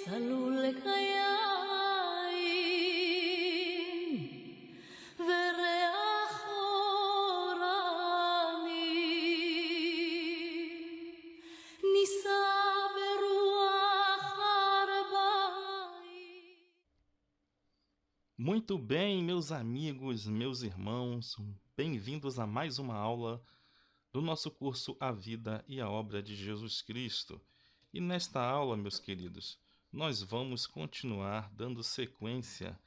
צלול לחיים וריח אורני נישא ברוח ארבעים. Muito bem, meus amigos, meus irmãos, bem-vindos a mais uma aula do nosso curso A Vida e a Obra de Jesus Cristo. E nesta aula, meus queridos, nós vamos continuar dando sequência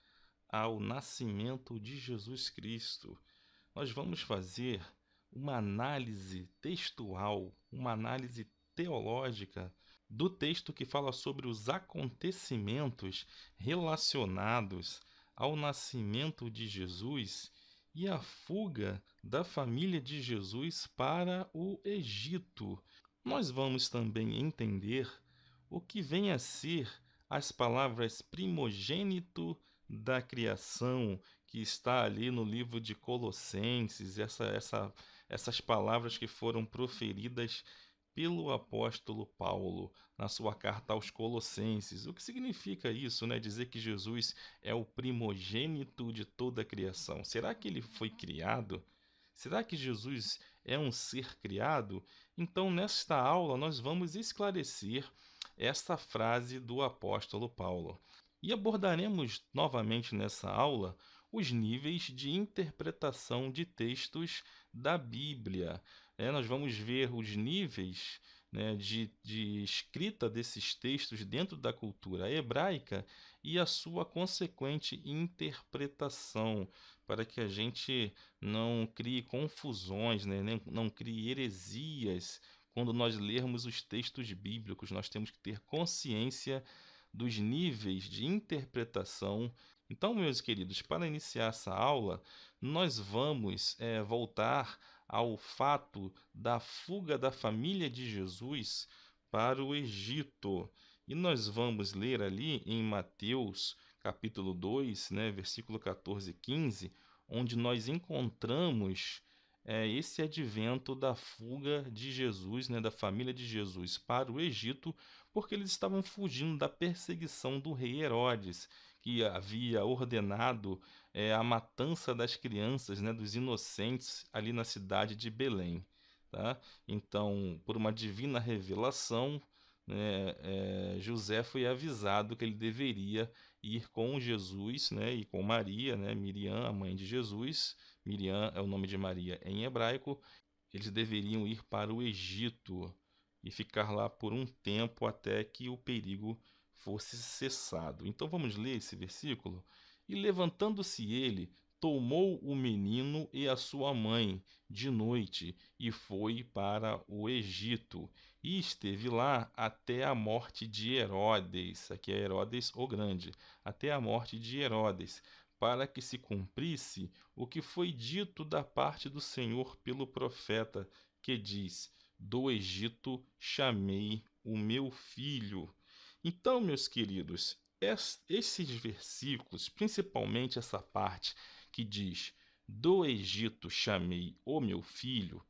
ao nascimento de Jesus Cristo. Nós vamos fazer uma análise textual, uma análise teológica do texto que fala sobre os acontecimentos relacionados ao nascimento de Jesus e a fuga da família de Jesus para o Egito. Nós vamos também entender o que vem a ser as palavras primogênito da criação, que está ali no livro de Colossenses, essas palavras que foram proferidas pelo apóstolo Paulo na sua carta aos Colossenses. O que significa isso, né? Dizer que Jesus é o primogênito de toda a criação. Será que ele foi criado? Será que Jesus é um ser criado? Então, nesta aula, nós vamos esclarecer esta frase do apóstolo Paulo. E abordaremos novamente nessa aula os níveis de interpretação de textos da Bíblia. Nós vamos ver os níveis, né, de escrita desses textos dentro da cultura hebraica e a sua consequente interpretação, para que a gente não crie confusões, né, não crie heresias. Quando nós lermos os textos bíblicos, nós temos que ter consciência dos níveis de interpretação. Então, meus queridos, para iniciar essa aula, nós vamos voltar ao fato da fuga da família de Jesus para o Egito. E nós vamos ler ali em Mateus, capítulo 2, né, versículo 14 e 15, onde nós encontramos esse advento da fuga de Jesus, né, da família de Jesus para o Egito, porque eles estavam fugindo da perseguição do rei Herodes, que havia ordenado a matança das crianças, né, dos inocentes, ali na cidade de Belém. Tá? Então, por uma divina revelação, né, José foi avisado que ele deveria ir com Jesus, né, e com Maria, né, Miriam, a mãe de Jesus. Miriam é o nome de Maria em hebraico. Eles deveriam ir para o Egito e ficar lá por um tempo até que o perigo fosse cessado. Então vamos ler esse versículo. E levantando-se ele, tomou o menino e a sua mãe de noite e foi para o Egito. E esteve lá até a morte de Herodes, aqui é Herodes o Grande, até a morte de Herodes, para que se cumprisse o que foi dito da parte do Senhor pelo profeta, que diz: do Egito chamei o meu filho. Então, meus queridos, esses versículos, principalmente essa parte que diz: do Egito chamei o meu filho,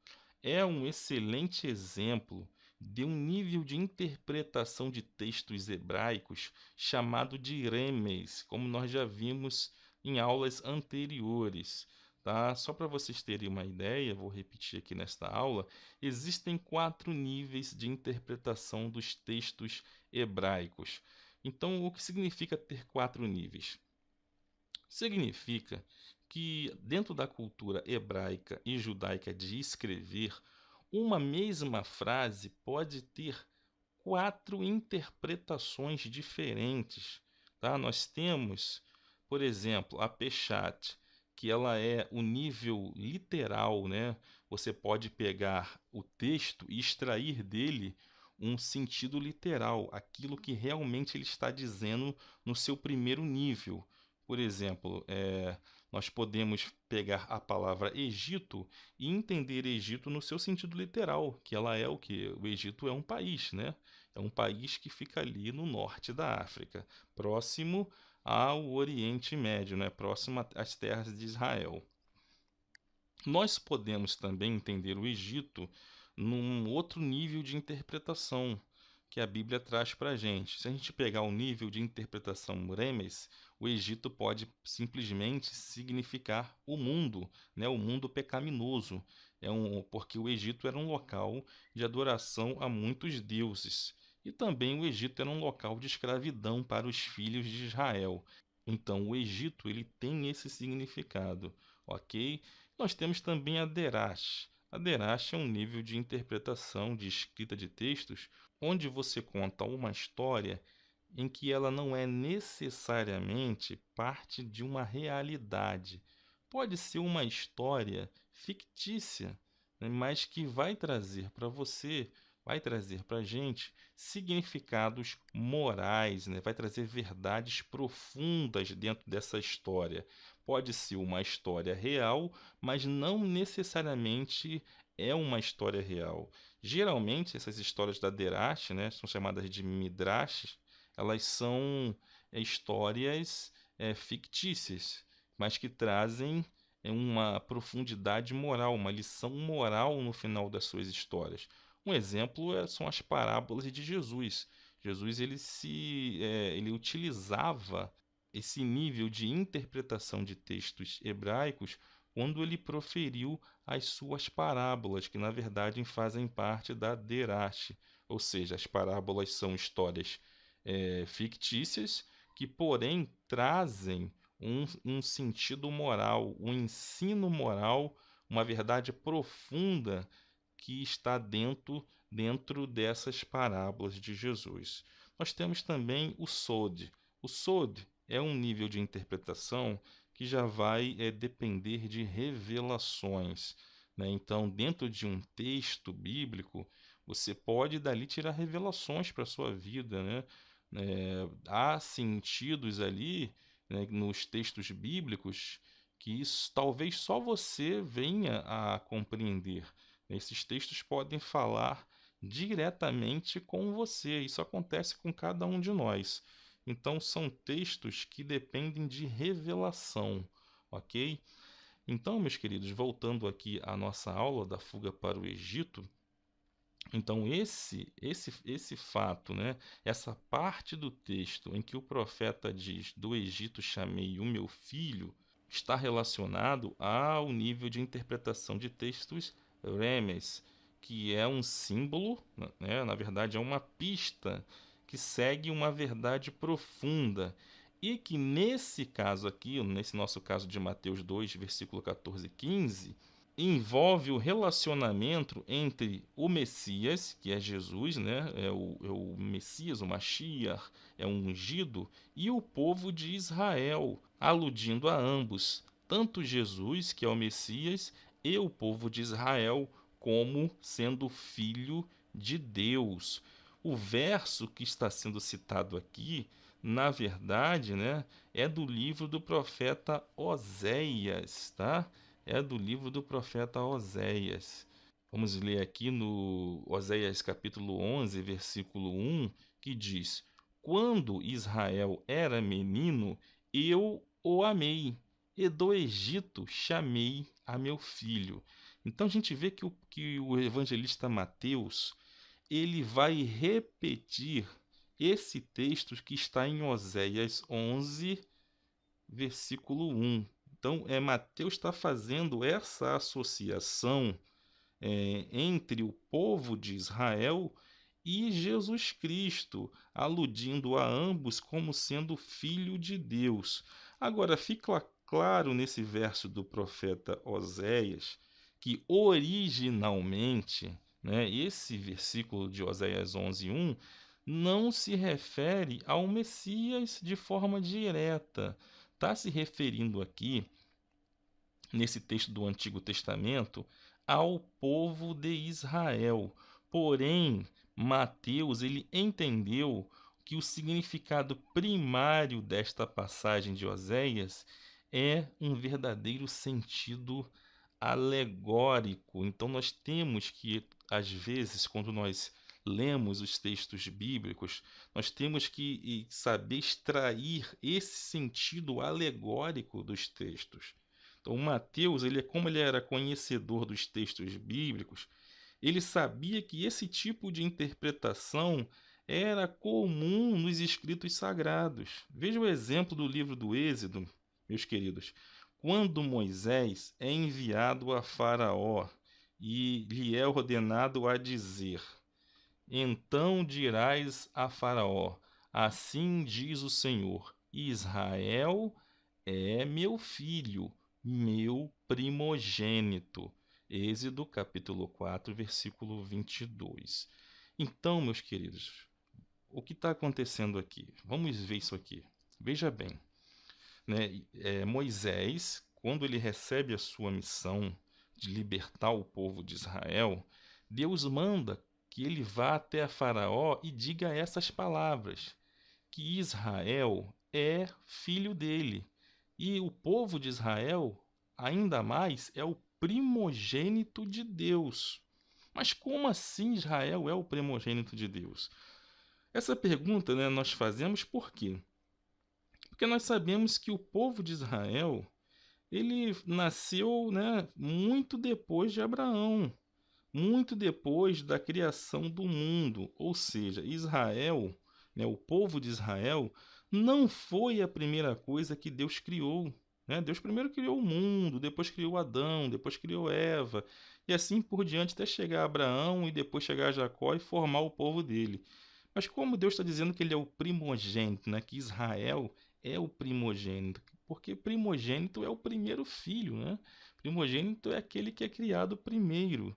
é um excelente exemplo de um nível de interpretação de textos hebraicos chamado de remes, como nós já vimos em aulas anteriores. Tá? Só para vocês terem uma ideia, vou repetir aqui nesta aula, existem 4 níveis de interpretação dos textos hebraicos. Então, o que significa ter 4 níveis? Significa que dentro da cultura hebraica e judaica de escrever, uma mesma frase pode ter 4 interpretações diferentes. Tá? Nós temos, por exemplo, a Peshat, que ela é o nível literal, né? Você pode pegar o texto e extrair dele um sentido literal, aquilo que realmente ele está dizendo no seu primeiro nível. Por exemplo, nós podemos pegar a palavra Egito e entender Egito no seu sentido literal, que ela é o que? O Egito é um país, né? É um país que fica ali no norte da África, próximo ao Oriente Médio, né? Próximo às terras de Israel. Nós podemos também entender o Egito num outro nível de interpretação, que a Bíblia traz para a gente. Se a gente pegar o nível de interpretação Remes, o Egito pode simplesmente significar o mundo, né? O mundo pecaminoso. Porque o Egito era um local de adoração a muitos deuses. E também o Egito era um local de escravidão para os filhos de Israel. Então, o Egito ele tem esse significado, ok? Nós temos também a Derash. A Derash é um nível de interpretação de escrita de textos onde você conta uma história em que ela não é necessariamente parte de uma realidade. Pode ser uma história fictícia, né, mas que vai trazer para você, vai trazer para a gente significados morais, né? Vai trazer verdades profundas dentro dessa história. Pode ser uma história real, mas não necessariamente é uma história real. Geralmente, essas histórias da Derash, né, são chamadas de Midrash, elas são histórias fictícias, mas que trazem uma profundidade moral, uma lição moral no final das suas histórias. Um exemplo são as parábolas de Jesus. Jesus ele utilizava esse nível de interpretação de textos hebraicos quando ele proferiu as suas parábolas, que na verdade fazem parte da Derash, ou seja, as parábolas são histórias fictícias que, porém, trazem um sentido moral, um ensino moral, uma verdade profunda que está dentro dessas parábolas de Jesus. Nós temos também o Sod. O Sod é um nível de interpretação que já vai depender de revelações, né? Então, dentro de um texto bíblico, você pode dali tirar revelações para a sua vida, né? Há sentidos ali, né, nos textos bíblicos que talvez só você venha a compreender. Esses textos podem falar diretamente com você. Isso acontece com cada um de nós. Então, são textos que dependem de revelação, ok? Então, meus queridos, voltando aqui à nossa aula da fuga para o Egito, então esse fato, né, essa parte do texto em que o profeta diz: "Do Egito chamei o meu filho", está relacionado ao nível de interpretação de textos remes, que é um símbolo, né, na verdade é uma pista que segue uma verdade profunda. E que nesse caso aqui, nesse nosso caso de Mateus 2, versículo 14 e 15, envolve o relacionamento entre o Messias, que é Jesus, né? É o Messias, o Mashiach, é o ungido, e o povo de Israel, aludindo a ambos, tanto Jesus, que é o Messias, e o povo de Israel, como sendo filho de Deus. O verso que está sendo citado aqui, na verdade, né, é do livro do profeta Oséias, tá? É do livro do profeta Oséias. Vamos ler aqui no Oséias capítulo 11, versículo 1, que diz: "Quando Israel era menino, eu o amei, e do Egito chamei a meu filho." Então a gente vê que o evangelista Mateus, ele vai repetir esse texto que está em Oséias 11, versículo 1. Então, Mateus está fazendo essa associação entre o povo de Israel e Jesus Cristo, aludindo a ambos como sendo filho de Deus. Agora, fica claro nesse verso do profeta Oséias que originalmente, né, esse versículo de Oséias 11:1 não se refere ao Messias de forma direta. Está se referindo aqui, nesse texto do Antigo Testamento, ao povo de Israel. Porém, Mateus ele entendeu que o significado primário desta passagem de Oséias é um verdadeiro sentido alegórico. Então, nós temos que, às vezes, quando nós lemos os textos bíblicos, nós temos que saber extrair esse sentido alegórico dos textos. Então, Mateus, como ele era conhecedor dos textos bíblicos, ele sabia que esse tipo de interpretação era comum nos escritos sagrados. Veja o exemplo do livro do Êxodo, meus queridos. Quando Moisés é enviado a Faraó e lhe é ordenado a dizer: Então dirás a Faraó: Assim diz o Senhor: Israel é meu filho, meu primogênito. Êxodo capítulo 4, versículo 22. Então, meus queridos, o que está acontecendo aqui? Vamos ver isso aqui. Veja bem, né? Moisés, quando ele recebe a sua missão de libertar o povo de Israel, Deus manda que ele vá até a Faraó e diga essas palavras, que Israel é filho dele. E o povo de Israel, ainda mais, é o primogênito de Deus. Mas como assim Israel é o primogênito de Deus? Essa pergunta, né, nós fazemos por quê? Porque nós sabemos que o povo de Israel, ele nasceu, né, muito depois de Abraão, muito depois da criação do mundo. Ou seja, Israel, né, o povo de Israel, não foi a primeira coisa que Deus criou. Né? Deus primeiro criou o mundo, depois criou Adão, depois criou Eva, e assim por diante até chegar a Abraão e depois chegar a Jacó e formar o povo dele. Mas como Deus está dizendo que ele é o primogênito, né? Que Israel é o primogênito, porque primogênito é o primeiro filho, né? Primogênito é aquele que é criado primeiro.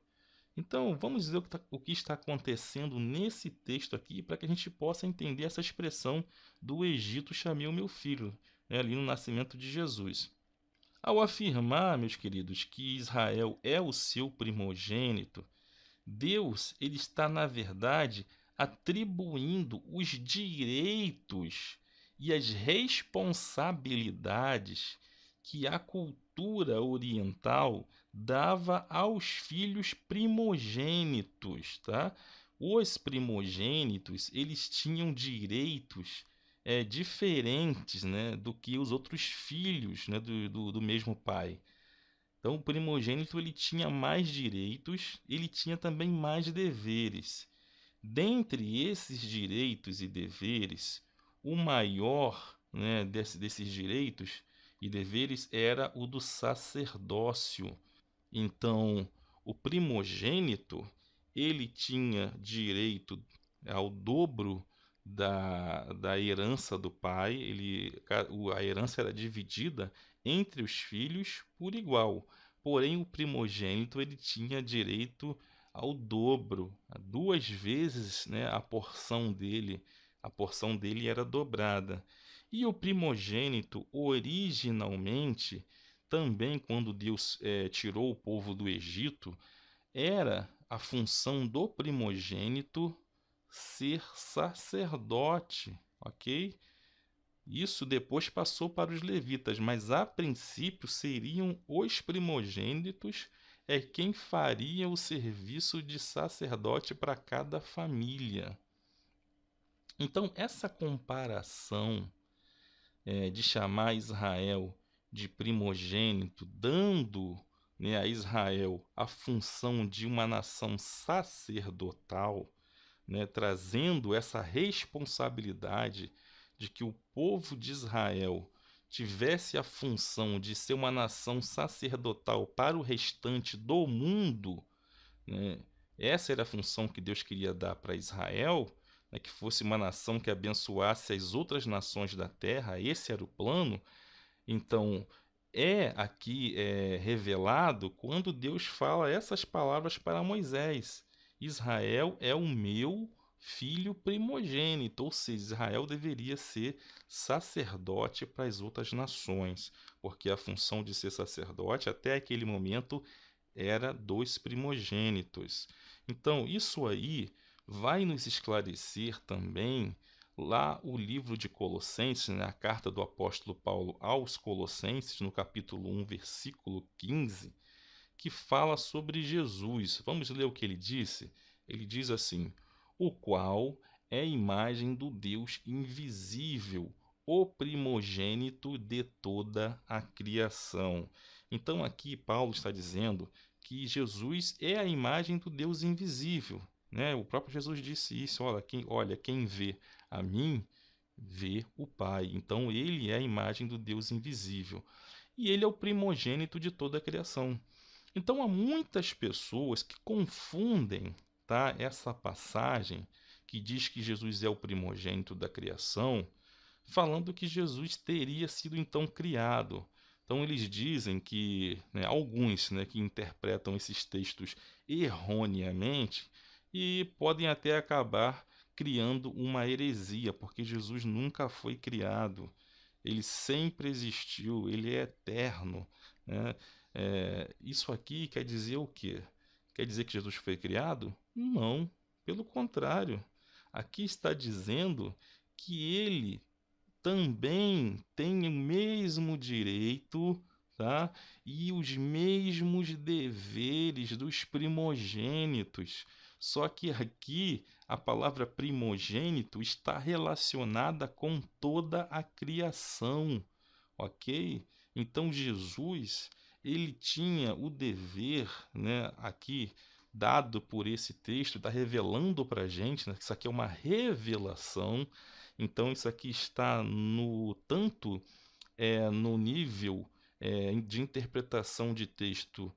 Então, vamos ver o que está acontecendo nesse texto aqui para que a gente possa entender essa expressão do Egito chamei o meu filho, né, ali no nascimento de Jesus. Ao afirmar, meus queridos, que Israel é o seu primogênito, Deus ele está, na verdade, atribuindo os direitos e as responsabilidades que a cultura oriental dava aos filhos primogênitos, tá? Os primogênitos, eles tinham direitos diferentes, né, do que os outros filhos, né, do mesmo pai. Então, o primogênito ele tinha mais direitos, ele tinha também mais deveres. Dentre esses direitos e deveres, o maior, né, desses direitos e deveres era o do sacerdócio. Então, o primogênito ele tinha direito ao dobro da herança do pai. A herança era dividida entre os filhos por igual. Porém, o primogênito ele tinha direito ao dobro, a duas vezes, né, a porção dele. A porção dele era dobrada. E o primogênito, originalmente, também quando Deus tirou o povo do Egito, era a função do primogênito ser sacerdote, ok? Isso depois passou para os levitas, mas a princípio seriam os primogênitos quem faria o serviço de sacerdote para cada família. Então, essa comparação de chamar Israel de primogênito, dando, né, a Israel a função de uma nação sacerdotal, né, trazendo essa responsabilidade de que o povo de Israel tivesse a função de ser uma nação sacerdotal para o restante do mundo, né? Essa era a função que Deus queria dar para Israel, né, que fosse uma nação que abençoasse as outras nações da terra. Esse era o plano. Então, aqui revelado quando Deus fala essas palavras para Moisés: Israel é o meu filho primogênito, ou seja, Israel deveria ser sacerdote para as outras nações, porque a função de ser sacerdote até aquele momento era dos primogênitos. Então, isso aí vai nos esclarecer também lá o livro de Colossenses, né, a carta do apóstolo Paulo aos Colossenses, no capítulo 1, versículo 15, que fala sobre Jesus. Vamos ler o que ele disse? Ele diz assim: o qual é a imagem do Deus invisível, o primogênito de toda a criação. Então aqui Paulo está dizendo que Jesus é a imagem do Deus invisível, né? O próprio Jesus disse isso: quem vê a mim, vê o Pai. Então ele é a imagem do Deus invisível. E ele é o primogênito de toda a criação. Então há muitas pessoas que confundem, tá, essa passagem que diz que Jesus é o primogênito da criação, falando que Jesus teria sido então criado. Então eles dizem que, né, alguns, né, que interpretam esses textos erroneamente e podem até acabar criando uma heresia, porque Jesus nunca foi criado, ele sempre existiu, ele é eterno, né? Isso aqui quer dizer o quê? Quer dizer que Jesus foi criado? Não, pelo contrário. Aqui está dizendo que ele também tem o mesmo direito, tá? E os mesmos deveres dos primogênitos. Só que aqui a palavra primogênito está relacionada com toda a criação, ok? Então Jesus, ele tinha o dever, né, aqui dado por esse texto, está revelando para a gente, né, que isso aqui é uma revelação. Então isso aqui está no tanto no nível de interpretação de texto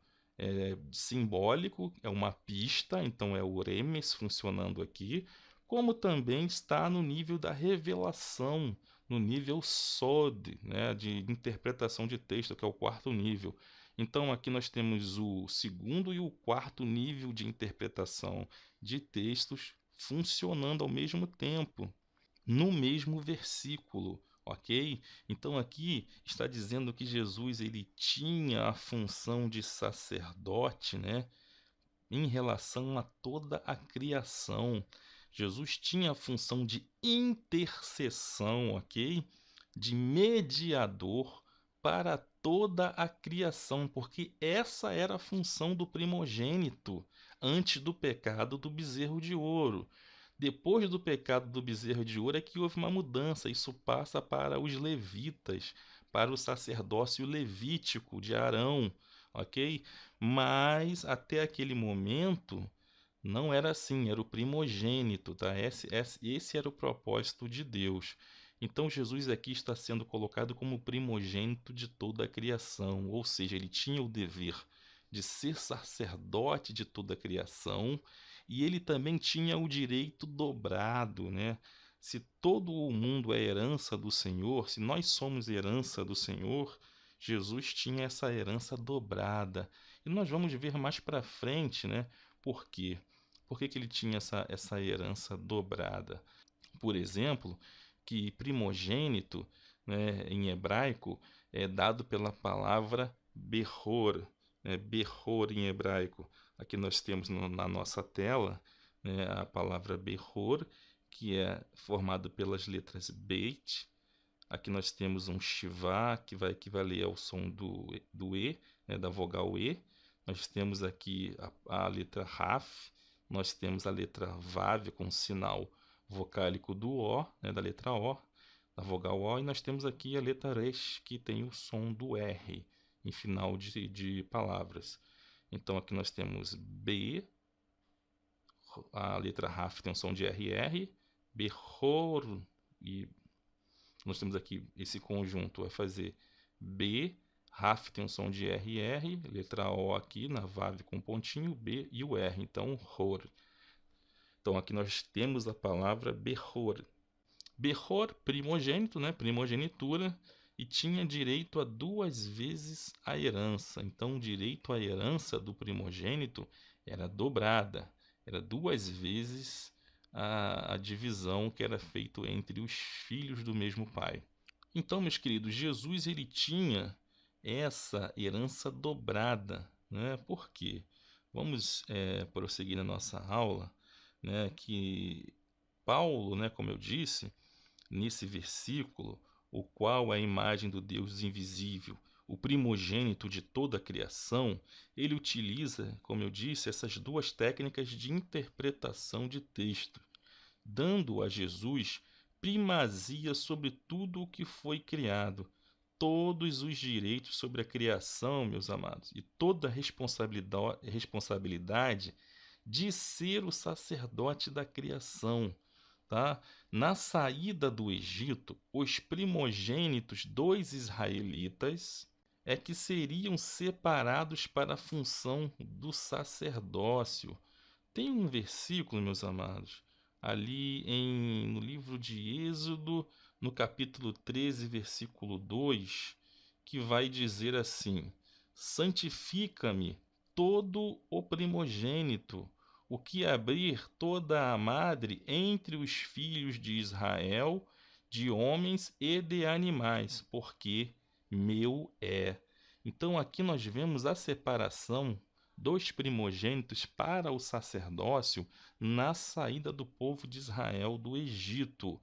simbólico, é uma pista, então é o remes funcionando aqui, como também está no nível da revelação, no nível sod, né, de interpretação de texto, que é o quarto nível. Então aqui nós temos o segundo e o quarto nível de interpretação de textos funcionando ao mesmo tempo no mesmo versículo, ok? Então aqui está dizendo que Jesus ele tinha a função de sacerdote, né, em relação a toda a criação. Jesus tinha a função de intercessão, ok? De mediador para toda a criação, porque essa era a função do primogênito antes do pecado do bezerro de ouro. Depois do pecado do bezerro de ouro é que houve uma mudança. Isso passa para os levitas, para o sacerdócio levítico de Arão, ok? Mas até aquele momento não era assim, era o primogênito, tá? Esse era o propósito de Deus. Então Jesus aqui está sendo colocado como primogênito de toda a criação, ou seja, ele tinha o dever de ser sacerdote de toda a criação e ele também tinha o direito dobrado, né? Se todo o mundo é herança do Senhor, se nós somos herança do Senhor, Jesus tinha essa herança dobrada. E nós vamos ver mais para frente, né? Por quê? Por que que ele tinha essa herança dobrada? Por exemplo, que primogênito, né, em hebraico, é dado pela palavra Behor, né, Behor em hebraico. Aqui nós temos na nossa tela, né, a palavra Behor, que é formado pelas letras Beit. Aqui nós temos um Shivá, que vai equivaler ao som do E, né, da vogal E. Nós temos aqui a letra Raf, nós temos a letra Vav com sinal vocálico do O, né, da letra O, da vogal O, e nós temos aqui a letra Resh, que tem o som do R em final de palavras. Então aqui nós temos B, a letra Raf tem o som de RR, Behor, e nós temos aqui esse conjunto, vai fazer B, Raf tem um som de RR, letra O aqui na Vav com pontinho, B e o R, então Hor. Então aqui nós temos a palavra Behor. Behor, primogênito, né? Primogenitura, e tinha direito a 2 vezes a herança. Então o direito à herança do primogênito era dobrada, era 2 vezes a divisão que era feita entre os filhos do mesmo pai. Então, meus queridos, Jesus ele tinha essa herança dobrada, né? Por quê? Vamos prosseguir na nossa aula, né? Que Paulo, né, como eu disse, nesse versículo, o qual é a imagem do Deus invisível, o primogênito de toda a criação, ele utiliza, como eu disse, essas duas técnicas de interpretação de texto, dando a Jesus primazia sobre tudo o que foi criado, todos os direitos sobre a criação, meus amados, e toda a responsabilidade de ser o sacerdote da criação. Tá? Na saída do Egito, os primogênitos dos israelitas é que seriam separados para a função do sacerdócio. Tem um versículo, meus amados, ali no livro de Êxodo, no capítulo 13, versículo 2, que vai dizer assim: santifica-me todo o primogênito, o que abrir toda a madre entre os filhos de Israel, de homens e de animais, porque meu é. Então aqui nós vemos a separação dos primogênitos para o sacerdócio na saída do povo de Israel do Egito.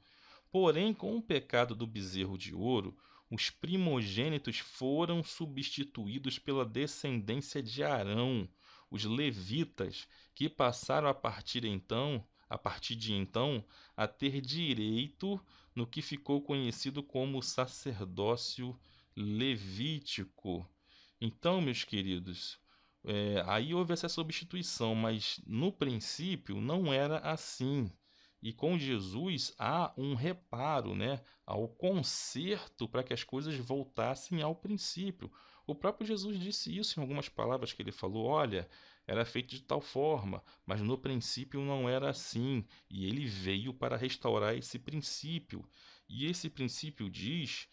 Porém, com o pecado do bezerro de ouro, os primogênitos foram substituídos pela descendência de Arão, os levitas, que passaram a partir de então, a ter direito no que ficou conhecido como sacerdócio levítico. Então, meus queridos, aí houve essa substituição, mas no princípio não era assim. E com Jesus há um reparo, né, ao conserto para que as coisas voltassem ao princípio. O próprio Jesus disse isso em algumas palavras que ele falou: olha, era feito de tal forma, mas no princípio não era assim. E ele veio para restaurar esse princípio. E esse princípio diz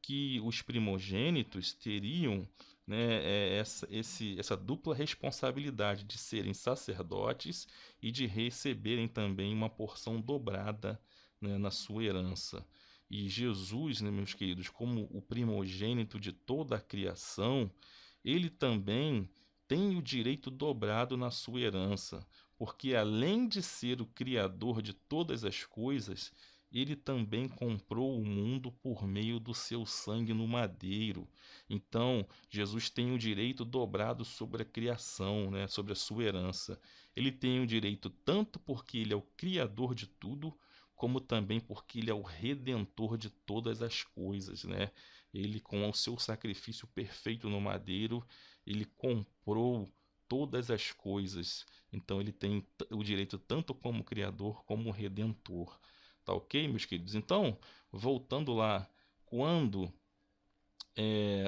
que os primogênitos teriam, né, essa dupla responsabilidade de serem sacerdotes e de receberem também uma porção dobrada, né, na sua herança. E Jesus, né, meus queridos, como o primogênito de toda a criação, ele também tem o direito dobrado na sua herança, porque além de ser o criador de todas as coisas, ele também comprou o mundo por meio do seu sangue no madeiro. Então, Jesus tem o direito dobrado sobre a criação, né, sobre a sua herança. Ele tem o direito tanto porque ele é o criador de tudo, como também porque ele é o redentor de todas as coisas, né? Ele, com o seu sacrifício perfeito no madeiro, ele comprou todas as coisas. Então, ele tem o direito tanto como criador como redentor. Tá ok, meus queridos? Então, voltando lá, quando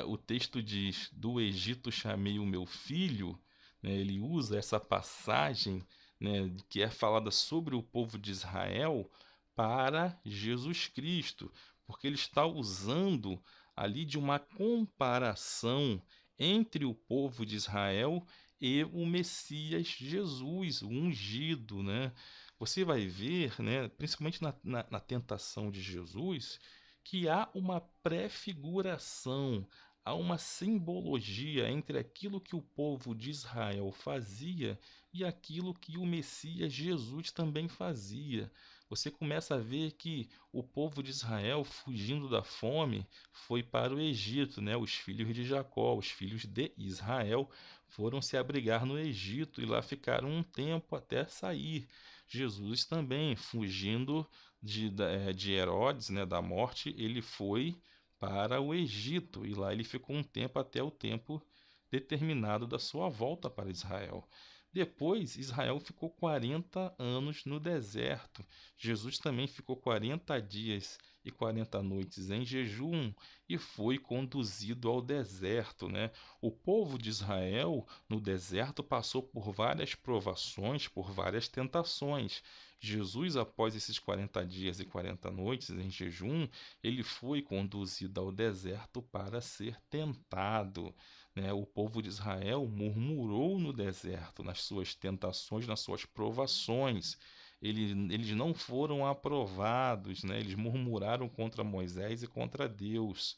o texto diz: do Egito chamei o meu filho, né, ele usa essa passagem, né, que é falada sobre o povo de Israel para Jesus Cristo, porque ele está usando ali de uma comparação entre o povo de Israel e o Messias Jesus, o ungido, né? Você vai ver, né, principalmente na tentação de Jesus, que há uma prefiguração, há uma simbologia entre aquilo que o povo de Israel fazia e aquilo que o Messias Jesus também fazia. Você começa a ver que o povo de Israel, fugindo da fome, foi para o Egito, né? Os filhos de Jacó, os filhos de Israel, foram se abrigar no Egito e lá ficaram um tempo até sair. Jesus também, fugindo de Herodes, né, da morte, ele foi para o Egito e lá ele ficou um tempo até o tempo determinado da sua volta para Israel. Depois, Israel ficou 40 anos no deserto. Jesus também ficou 40 dias e 40 noites em jejum e foi conduzido ao deserto, né? O povo de Israel no deserto passou por várias provações, por várias tentações. Jesus, após esses 40 dias e 40 noites em jejum, ele foi conduzido ao deserto para ser tentado, né? O povo de Israel murmurou no deserto, nas suas tentações, nas suas provações. Eles não foram aprovados, né? Eles murmuraram contra Moisés e contra Deus.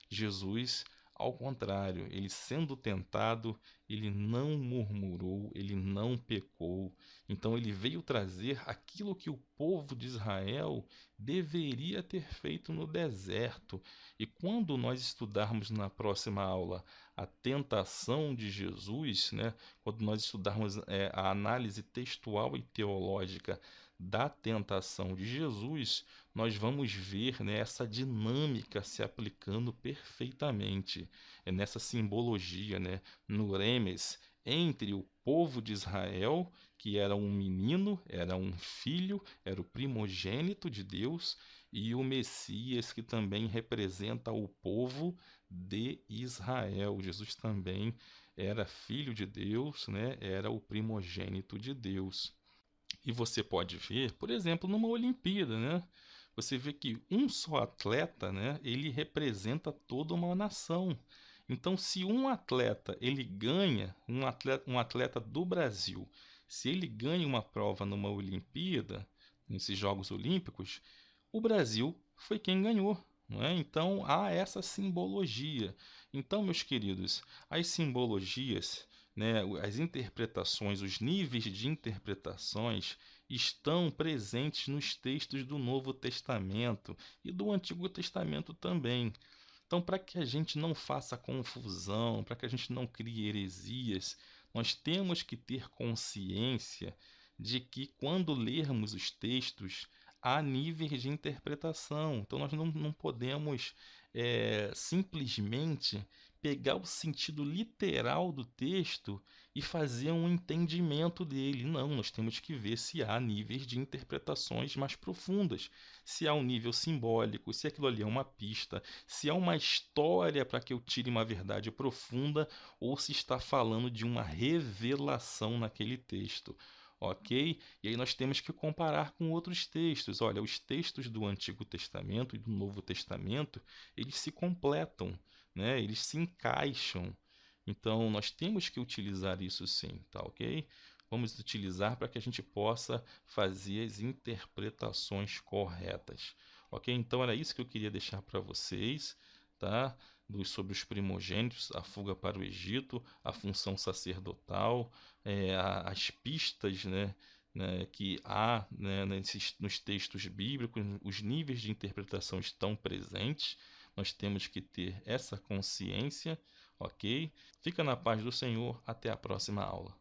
Jesus, ao contrário, ele sendo tentado, ele não murmurou, ele não pecou. Então ele veio trazer aquilo que o povo de Israel deveria ter feito no deserto. E quando nós estudarmos na próxima aula a tentação de Jesus, né, quando nós estudarmos a análise textual e teológica da tentação de Jesus, nós vamos ver, né, essa dinâmica se aplicando perfeitamente, nessa simbologia, né, no remes, entre o povo de Israel que era um menino, era um filho, era o primogênito de Deus, e o Messias, que também representa o povo de Israel. Jesus também era filho de Deus, né? Era o primogênito de Deus. E você pode ver, por exemplo, numa Olimpíada, né? Você vê que um só atleta, né? Ele representa toda uma nação. Então, se um atleta ele ganha, um atleta do Brasil, se ele ganha uma prova numa Olimpíada, nesses Jogos Olímpicos, o Brasil foi quem ganhou, não é? Então há essa simbologia. Então, meus queridos, as simbologias, né, as interpretações, os níveis de interpretações estão presentes nos textos do Novo Testamento e do Antigo Testamento também. Então, para que a gente não faça confusão, para que a gente não crie heresias, nós temos que ter consciência de que quando lermos os textos, há níveis de interpretação. Então, nós não podemos simplesmente pegar o sentido literal do texto e fazer um entendimento dele. Não, nós temos que ver se há níveis de interpretações mais profundas, se há um nível simbólico, se aquilo ali é uma pista, se há uma história para que eu tire uma verdade profunda ou se está falando de uma revelação naquele texto. Ok? E aí nós temos que comparar com outros textos. Olha, os textos do Antigo Testamento e do Novo Testamento, eles se completam, né? Eles se encaixam. Então, nós temos que utilizar isso sim, tá ok? Vamos utilizar para que a gente possa fazer as interpretações corretas. Ok? Então, era isso que eu queria deixar para vocês, tá? Sobre os primogênitos, a fuga para o Egito, a função sacerdotal, as pistas, né, que há, né, nos textos bíblicos, os níveis de interpretação estão presentes. Nós temos que ter essa consciência, ok? Fica na paz do Senhor, até a próxima aula.